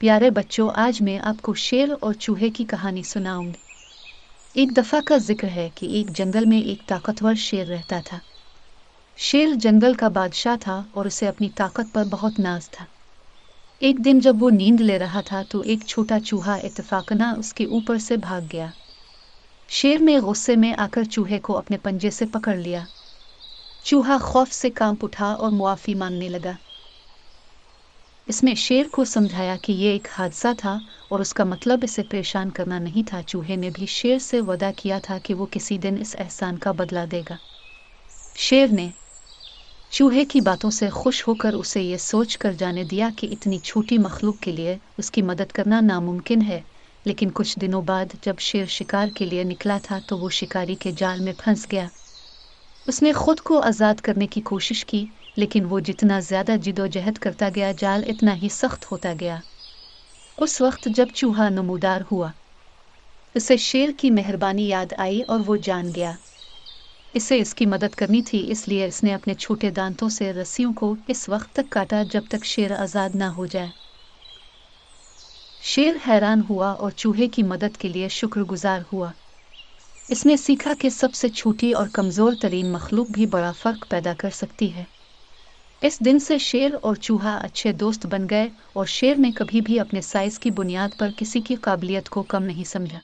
प्यारे बच्चों, आज मैं आपको शेर और चूहे की कहानी सुनाऊंगी। एक दफा का जिक्र है कि एक जंगल में एक ताकतवर शेर रहता था। शेर जंगल का बादशाह था और उसे अपनी ताकत पर बहुत नाज था। एक दिन जब वो नींद ले रहा था तो एक छोटा चूहा इत्तेफाकन उसके ऊपर से भाग गया। शेर ने गुस्से में आकर चूहे को अपने पंजे से पकड़ लिया। चूहा खौफ से कांप उठा और मुआफी मांगने लगा। इसने शेर को समझाया कि ये एक हादसा था और उसका मतलब इसे परेशान करना नहीं था। चूहे ने भी शेर से वादा किया था कि वो किसी दिन इस एहसान का बदला देगा। शेर ने चूहे की बातों से खुश होकर उसे ये सोच कर जाने दिया कि इतनी छोटी मखलूक के लिए उसकी मदद करना नामुमकिन है। लेकिन कुछ दिनों बाद जब शेर शिकार के लिए निकला था तो वो शिकारी के जाल में फंस गया। उसने खुद को आज़ाद करने की कोशिश की, लेकिन वो जितना ज्यादा जिदोजहद करता गया जाल इतना ही सख्त होता गया। उस वक्त जब चूहा नमूदार हुआ, उसे शेर की मेहरबानी याद आई और वो जान गया इसे इसकी मदद करनी थी। इसलिए इसने अपने छोटे दांतों से रस्सियों को इस वक्त तक काटा जब तक शेर आजाद ना हो जाए। शेर हैरान हुआ और चूहे की मदद के लिए शुक्रगुजार हुआ। इसने सीखा कि सबसे छोटी और कमजोर तरीन मखलूक भी बड़ा फर्क पैदा कर सकती है। इस दिन से शेर और चूहा अच्छे दोस्त बन गए और शेर ने कभी भी अपने साइज की बुनियाद पर किसी की काबिलियत को कम नहीं समझा।